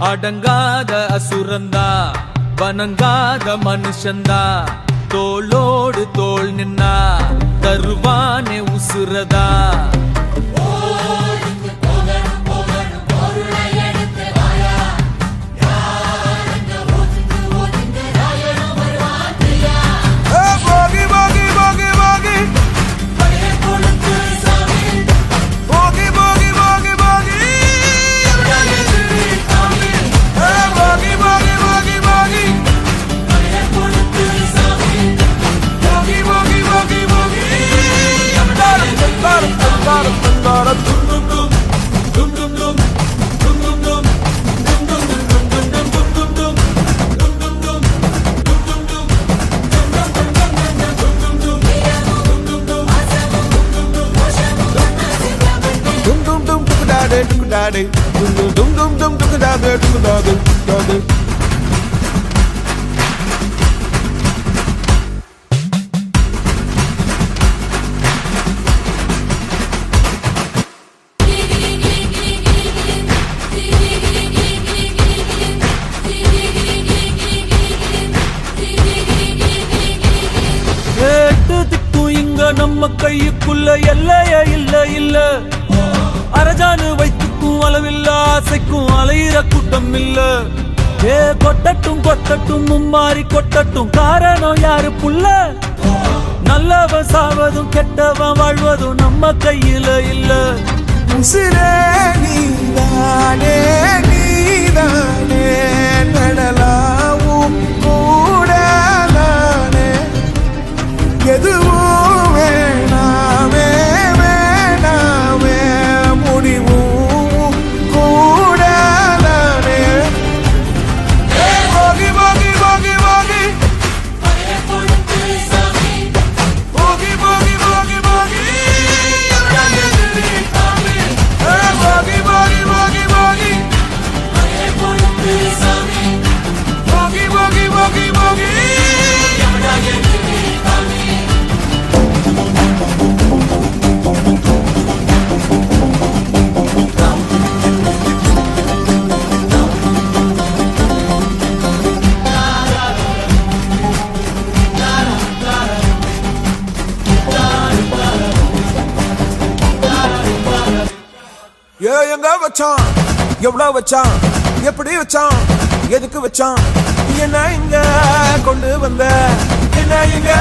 அடங்காத அசுரந்தா வணங்காத மனுஷந்தா தோளோடு தோள் நின்னா தருவானே உசுரதா நம்ம கையுக்குள்ள எல்லைய இல்ல இல்ல அரஜானு வைத்துக்கும் அளவில்ல ஆசைக்கும் அலையிற கூட்டம் இல்ல ஏ கொட்டட்டும் கொட்டட்டும் மும்மாறி கொட்டட்டும் காரணம் யாரு புள்ள நல்லவன் சாவதும் கெட்டவன் வாழ்வதும் நம்ம கையில இல்ல உசிரே நீதானே நீதானே நடலாவும் கூட நானே எதுவும் வேணாமே வேணாமே முடிவும் கூட நானே போகி போகி போகி போகி போகி போகி போகி போகி போகி போகி போகி போகி போகி போகி போகி எங்க வச்சான் எவ்வளவு வச்சான் எப்படி வச்சான் எதுக்கு வச்சான் என்ன இங்க கொண்டு வந்த என்ன இங்க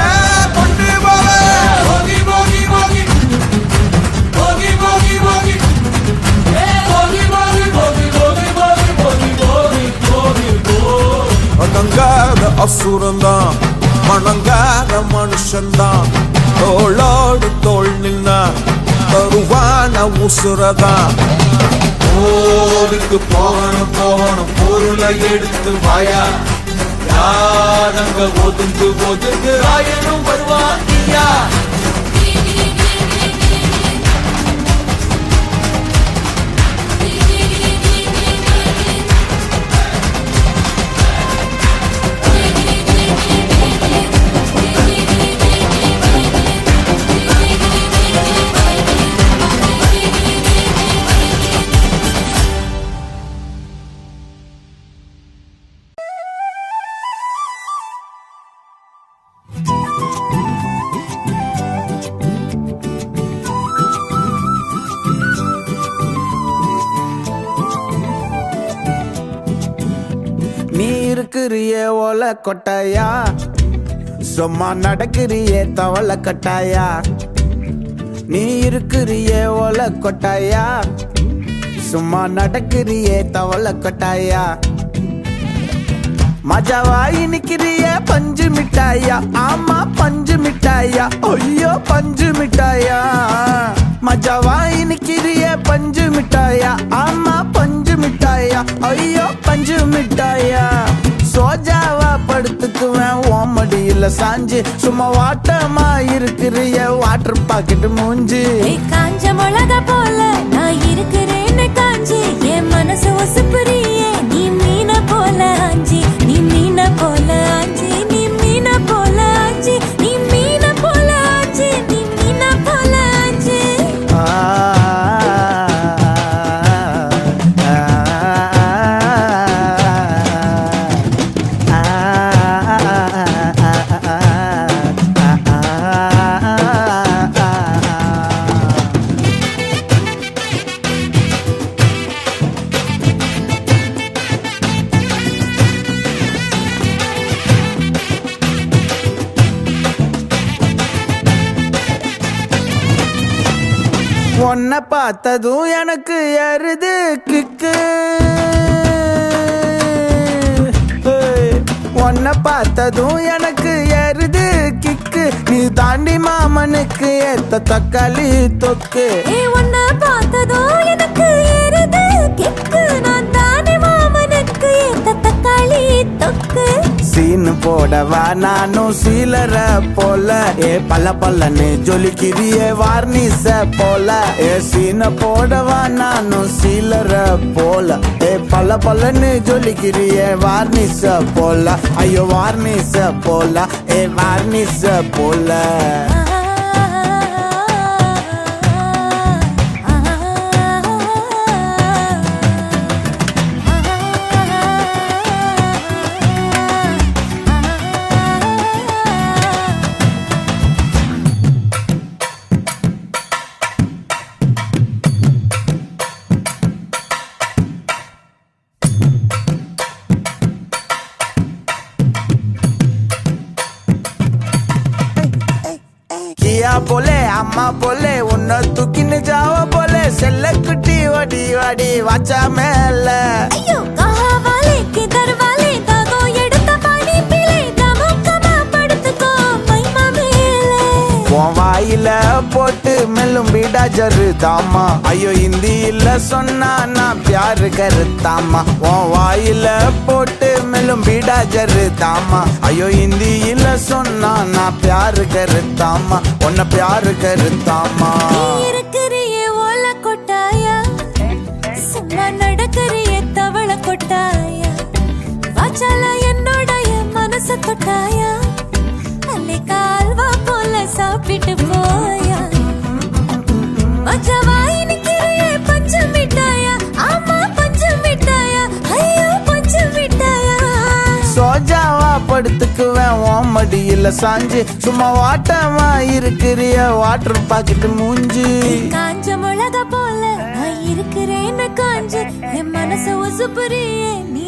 கொண்டு போக போகி போகி போகி போகி போகி போகி போகி போகி போகி போகி போகி போகி போகி போகி அடங்காத அசுரந்தான் வணங்காத மனுஷன்தான் தோளோடு தோள் நின்னா தருவான உசுரதான் ஓடிக்கு போகணும் போகணும் பொருளை எடுத்து வாயா யாரங்க ஒதுங்கு ஒதுங்கு ஆயனும் வருவாங்கியா இருக்கிறியே ஓல கொட்டாயா, சும்மா நடக்கிறியே தவள கட்டாயா. நீ இருக்கிறியே ஓல கொட்டாயா, சும்மா நடக்கிறியே தவள கொட்டாயா. மஜாவாயி நிக்கிறிய பஞ்சு மிட்டாயா, ஆமா பஞ்சு மிட்டாயா, ஐயோ பஞ்சு மிட்டாயா. மஜாவாயி நிக்கிறிய பஞ்சு மிட்டாயா, ஆமா பஞ்சு மிட்டாயா, ஐயோ பஞ்சு மிட்டாயா. சோஜாவா படுத்துக்குவேன் ஓமடியில சாஞ்சு, சும்மா வாட்டமா இருக்கிறிய வாட்டர் பாக்கெட் மூஞ்சி. காஞ்ச மிளகா போல நான் இருக்கிறேன்னு காஞ்சி, என் மனசு ஒசுப்புறியே நீ மீன போல ஆஞ்சி, நீ மீன போல ஆஞ்சி, நீ மீன போல ஆஞ்சி, நீ மீன போல ஆஞ்சி, நீ மீன போல ஆஞ்சி. உன்னை பார்த்ததும் எனக்கு ஏறுது கிக்கு, உன்னை பார்த்ததும் எனக்கு ஏறுது கிக்கு. நீ தாண்டி மாமனுக்கு ஏத்த தக்காளி தொக்கு. உன்னை பார்த்ததோ எனக்கு ஏறுது கிக்கு, நான் தானே மாமனுக்கு ஏத்த தக்காளி தொக்கு. சீனு போடவா நானும் சீலர போல, பல்ல பல்லன்னு ஜொலிக்கிறியே வார்னிச போல. சீன போடவா நானும் சீலர போல, பல்ல பல்லன்னு ஜொலிக்கிறியே வார்னிச போல. ஐயோ வார்னிச போல, வார்னிச போல. கியா போலே அம்மா போலே உன்னை தூக்கின்னு ஜாவ போலே, செல்ல குட்டி ஓடி வாடி வாச்சா மேல. ஐயோ கஹாவாலே கிதர்வாலே தாகோ எடுத்த பாடி பிளே, தமுக்கமா படுத்துக்கோ மைமா மேலே. உன் வாயில போட்டு மெல்லும் பீடா ஜரு தாமா, ஐயோ ஹிந்தியில சொன்னா நான் பியாரு கருத்தாமா. உன் வாயில போட்டு மெல்லும் பீடா ஜரு தாமா, ஐயோ ஹிந்தியில சொன்னா நான் பியாரு கருத்தாமா, உன்னை பியாரு கருத்தாமா. நீ இருக்கிறியே ஓல கொட்டாயா, சும்மா நடக்கிறியே தவள கொட்டாயா. வாச்சால என்னோடைய மனச தொட்டாயா, அல்லே கால்வா போல சாப்பிட்டு போயா. மஜாவாயி நிக்கிறியே பஞ்சு மிட்டாயா, ஆமா பஞ்சு மிட்டாயா, ஐயோ பஞ்சு மிட்டாயா. சோஜாவா படுத்துக்குவேன் ஓமடியில சாஞ்சு, சும்மா வாட்டமா இருக்கிறிய வாட்டர் பாக்கெட் மூஞ்சி. காஞ்ச மிளகா போல நான் இருக்கிறேன்னு காஞ்சு, என் மனச ஒசுப்புறியே நீ